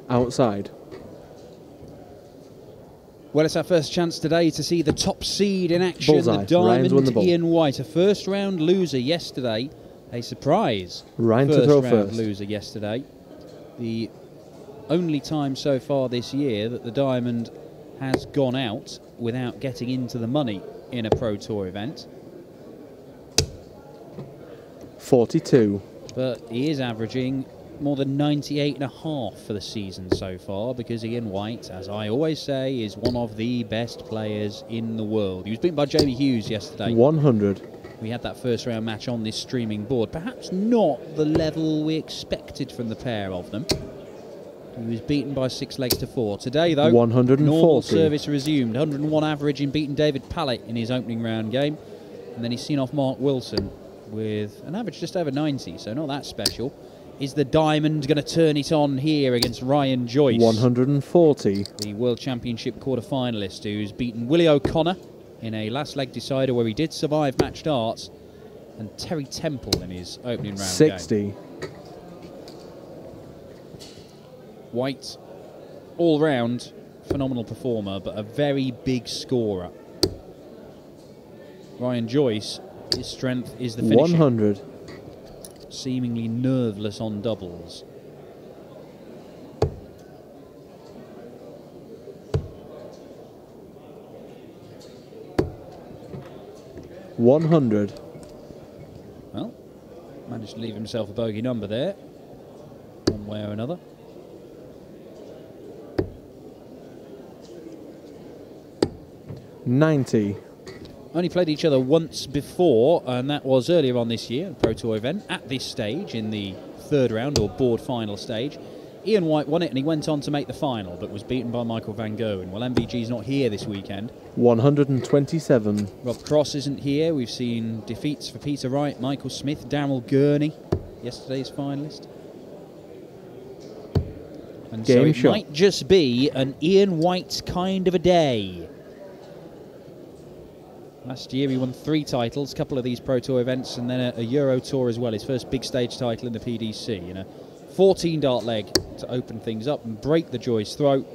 outside. Well, it's our first chance today to see the top seed in action. Bullseye. The Diamond, the Ian White, a first-round loser yesterday. A surprise Ryan to throw first-round first. loser yesterday. The only time so far this year that the Diamond has gone out without getting into the money in a Pro Tour event. 42. But he is averaging more than 98.5 for the season so far, because Ian White, as I always say, is one of the best players in the world. He was beaten by Jamie Hughes yesterday. 100. We had that first round match on this streaming board. Perhaps not the level we expected from the pair of them. He was beaten by 6 legs to 4. Today, though, 140. Normal service resumed. 101 average in beating David Pallett in his opening round game. And then he's seen off Mark Wilson with an average just over 90, so not that special. Is the Diamond going to turn it on here against Ryan Joyce? 140. The World Championship quarter-finalist who's beaten Willie O'Connor in a last leg decider where he did survive match darts, and Terry Temple in his opening round 60. game. White, all-round, phenomenal performer, but a very big scorer. Ryan Joyce, his strength is the finishing. 100. Seemingly nerveless on doubles. $100. Well, managed to leave himself a bogey number there, one way or another. $90. Only played each other once before, and that was earlier on this year, a Pro Tour event, at this stage, in the third round or board final stage. Ian White won it, and he went on to make the final, but was beaten by Michael Van Gogh. Well, MVG's not here this weekend. 127. Rob Cross isn't here. We've seen defeats for Peter Wright, Michael Smith, Daryl Gurney, yesterday's finalist. And so it might just be an Ian White kind of a day. Last year he won 3 titles, a couple of these Pro Tour events, and then a Euro Tour as well, his first big stage title in the PDC. And a 14 dart leg to open things up and break the Joyce throat.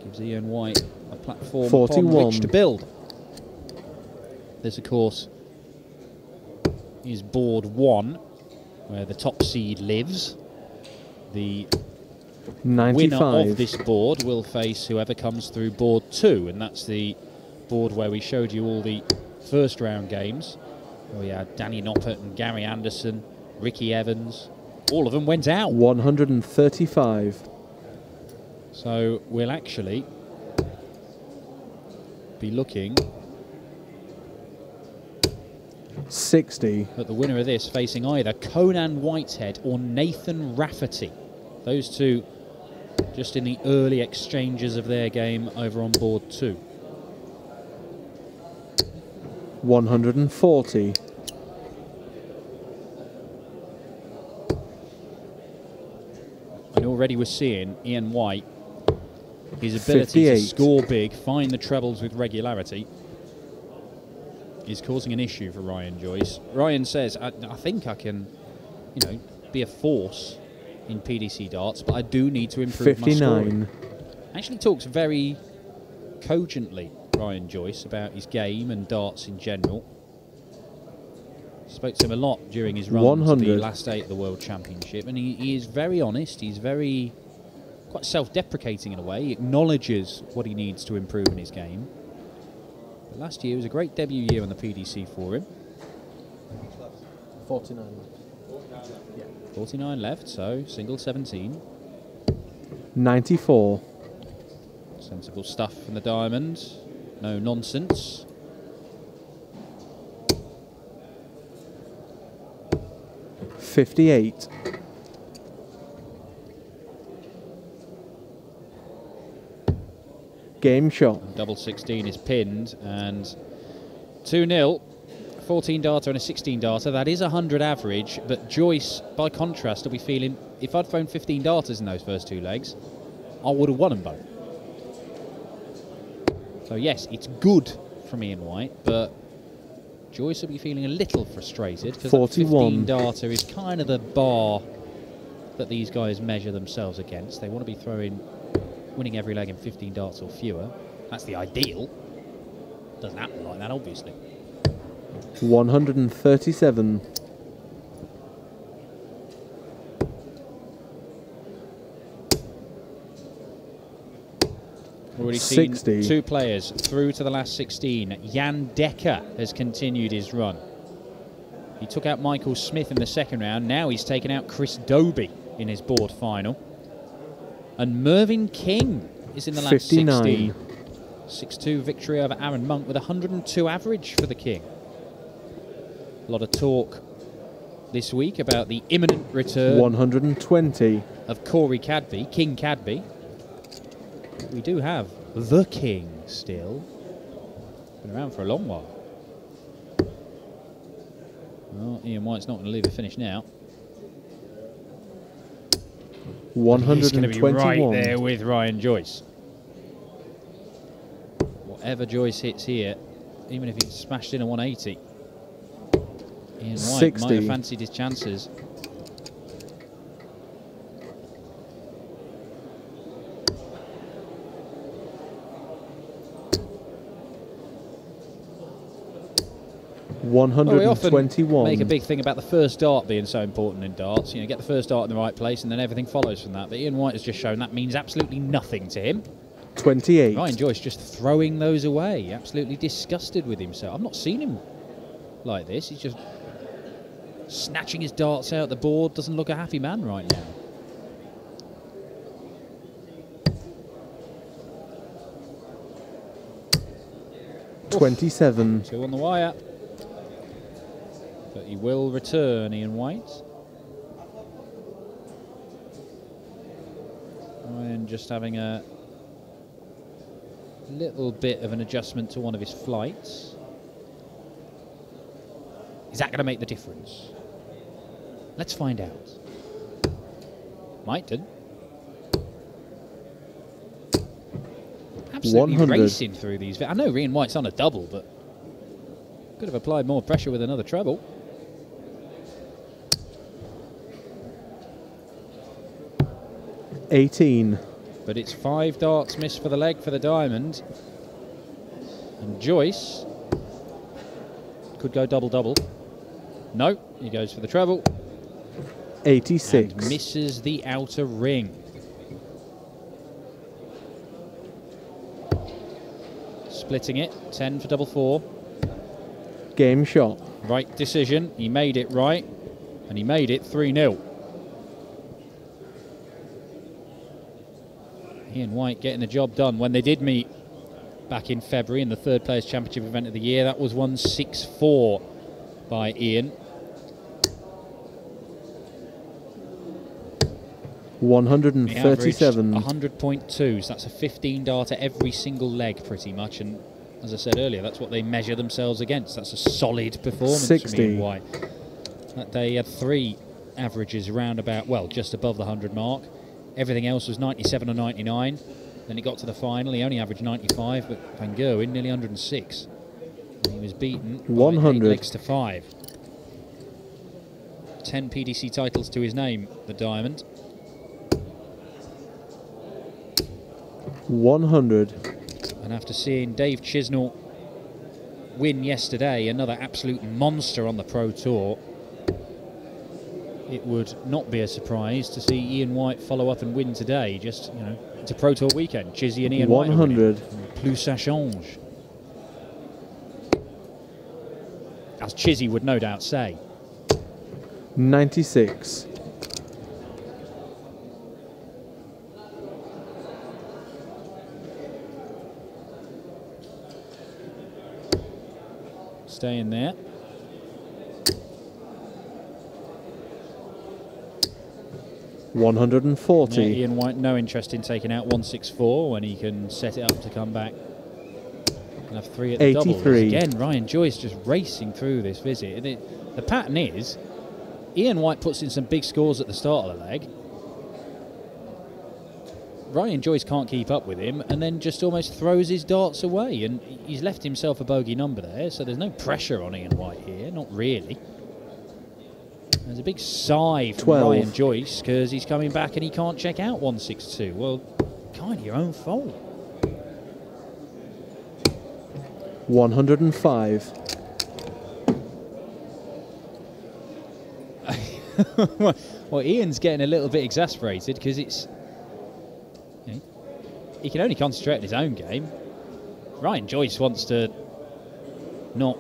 Gives Ian White a platform 41. upon which to build. This, of course, is board 1, where the top seed lives. The 95. winner of this board will face whoever comes through board 2, and that's the board where we showed you all the first round games. We had Danny Noppert and Gary Anderson, Ricky Evans. All of them went out. 135. So we'll actually be looking 60. at the winner of this facing either Conan Whitehead or Nathan Rafferty. Those two just in the early exchanges of their game over on board 2. 140. And already we're seeing Ian White, his ability 58. to score big, find the trebles with regularity, is causing an issue for Ryan Joyce. Ryan says, I think I can, be a force in PDC darts, but I do need to improve 59. my scoring. Actually talks very cogently, Ryan Joyce, about his game and darts in general. Spoke to him a lot during his run 100. to the last 8 of the World Championship, and he is very honest. He's quite self-deprecating in a way. He acknowledges what he needs to improve in his game. But last year was a great debut year on the PDC for him. 49. 49 left, so single 17. 94. Sensible stuff from the Diamond. No nonsense. $58. Game shot. And double 16 is pinned, and 2-0. 14 darter and a 16 darter. That is 100 average, but Joyce, by contrast, will be feeling, if I'd thrown 15 darters in those first 2 legs, I would have won them both. So yes, it's good from Ian White, but Joyce will be feeling a little frustrated because 41. 15 darter is kind of the bar that these guys measure themselves against. They want to be winning every leg in 15 darts or fewer. That's the ideal. Doesn't happen like that, obviously. 137. Already seen 60. 2 players through to the last 16. Jan Dekker has continued his run. He took out Michael Smith in the second round. Now he's taken out Chris Doby in his board final. And Mervyn King is in the last 59. 16. 6-2 victory over Aaron Monk with 102 average for the King. A lot of talk this week about the imminent return 120. of Corey Cadby, King Cadby. We do have the King still. Been around for a long while. Well, Ian White's not going to leave the finish now. 121. He's going to be right there with Ryan Joyce. Whatever Joyce hits here, even if he's smashed in a 180, Ian White 60. might have fancied his chances. Well, we often 121. make a big thing about the first dart being so important in darts. You know, get the first dart in the right place and then everything follows from that. But Ian White has just shown that means absolutely nothing to him. 28. Ryan Joyce just throwing those away, absolutely disgusted with himself. I've not seen him like this. He's just snatching his darts out the board. Doesn't look a happy man right now. Oof. 27. 2 on the wire. But he will return, Ian White. Ryan just having a little bit of an adjustment to one of his flights. Is that going to make the difference? Let's find out. Might do. Absolutely 100. racing through these. I know Ian White's on a double, but could have applied more pressure with another treble. $18. But it's 5 darts missed for the leg for the diamond. And Joyce could go double-double. No, he goes for the treble. 86. And misses the outer ring. Splitting it, 10 for double 4. Game shot. Right decision, he made it right, and he made it 3-0. Ian White getting the job done. When they did meet back in February in the third Players' Championship event of the year, that was 1-6-4 by Ian. 137. 100.2, so that's a 15 darter every single leg pretty much, and as I said earlier, that's what they measure themselves against. That's a solid performance 60. from Ian White. That day he had 3 averages around about, well, just above the 100 mark. Everything else was 97 or 99. Then he got to the final, he only averaged 95, but Van Gerwen nearly 106. And he was beaten by 100. 8 legs to 5. 10 PDC titles to his name, the Diamond. 100. And after seeing Dave Chisnall win yesterday, another absolute monster on the Pro Tour, it would not be a surprise to see Ian White follow up and win today. Just, you know, it's a Pro Tour weekend. Chizzy and Ian 100. White. Plus ça change. As Chizzy would no doubt say. 96. Staying there. $140. Yeah, Ian White, no interest in taking out 164 when he can set it up to come back and have 3 at the double. 83. Again, Ryan Joyce just racing through this visit. The pattern is Ian White puts in some big scores at the start of the leg. Ryan Joyce can't keep up with him and then just almost throws his darts away, and he's left himself a bogey number there, so there's no pressure on Ian White here, not really. There's a big sigh from 12. Ryan Joyce because he's coming back and he can't check out 162. Well, kind of your own fault. 105. Well, Ian's getting a little bit exasperated because it's... You know, he can only concentrate on his own game. Ryan Joyce wants to not,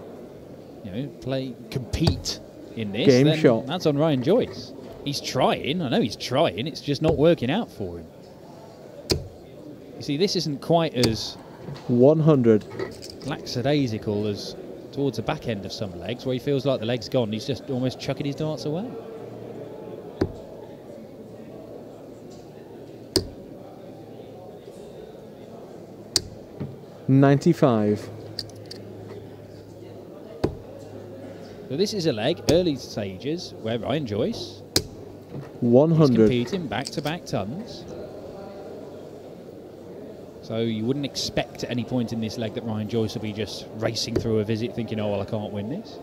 compete in this. Game then shot. That's on Ryan Joyce. He's trying. I know he's trying. It's just not working out for him. You see, this isn't quite as 100. lackadaisical as towards the back end of some legs, where he feels like the leg's gone. He's just almost chucking his darts away. $95. So this is a leg, early stages, where Ryan Joyce is 100. competing back-to-back tons. So you wouldn't expect at any point in this leg that Ryan Joyce will be just racing through a visit thinking, oh, well, I can't win this.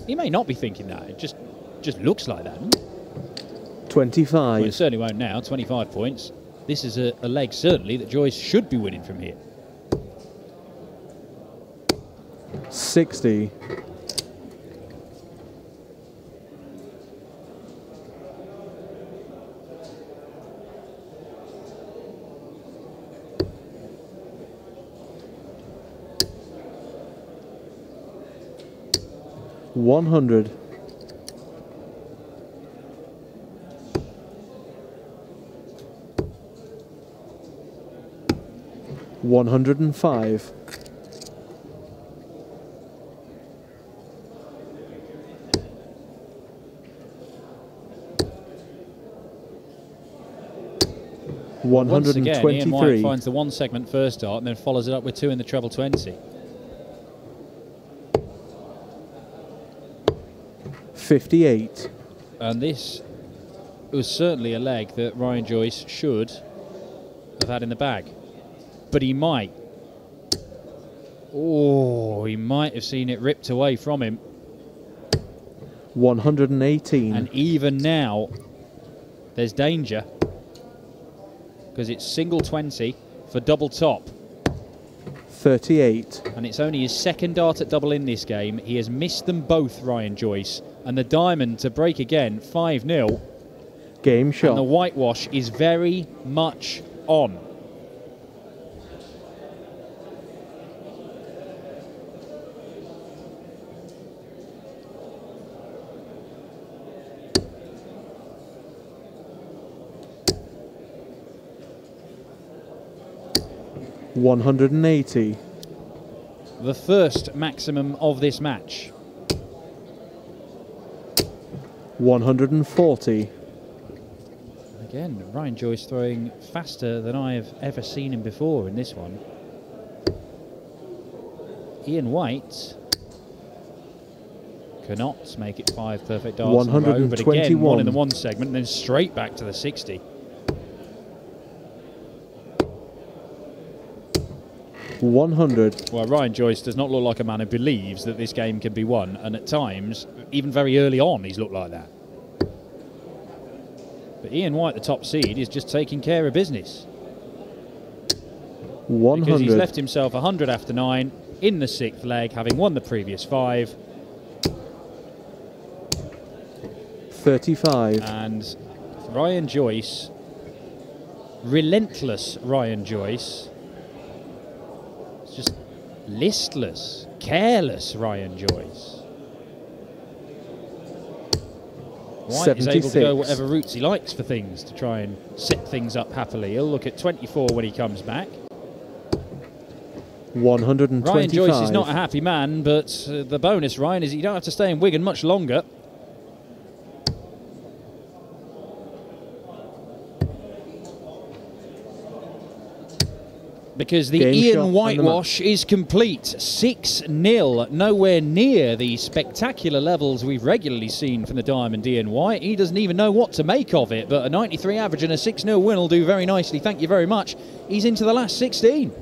He may not be thinking that. It just looks like that. 25. Well, it certainly won't now. 25 points. This is a leg, certainly, that Joyce should be winning from here. 60. $100. 105. 123. Once again, Ian White finds the one segment first dart and then follows it up with two in the treble 20. 58. And this was certainly a leg that Ryan Joyce should have had in the bag. But he might. Oh, he might have seen it ripped away from him. 118. And even now, there's danger. Because it's single 20 for double top. 38. And it's only his second dart at double in this game. He has missed them both, Ryan Joyce. And the diamond to break again, 5-0. Game shot. And the whitewash is very much on. $180. The first maximum of this match. 140. Again, Ryan Joyce throwing faster than I have ever seen him before in this one. Ian White cannot make it 5 perfect darts in a row, but again, one in the one segment, and then straight back to the 60. 100. Well, Ryan Joyce does not look like a man who believes that this game can be won, and at times, even very early on, he's looked like that. But Ian White, the top seed, is just taking care of business. 100. Because he's left himself 100 after 9 in the 6th leg, having won the previous 5. 35. And Ryan Joyce, relentless Ryan Joyce, just listless, careless Ryan Joyce. White is able to go whatever routes he likes for things to try and set things up happily. He'll look at 24 when he comes back. 125. Ryan Joyce is not a happy man, but the bonus, Ryan, is you don't have to stay in Wigan much longer. Because the Ian whitewash is complete. 6-0. Nowhere near the spectacular levels we've regularly seen from the Diamond Ian White. He doesn't even know what to make of it, but a 93 average and a 6-0 win will do very nicely. Thank you very much. He's into the last 16.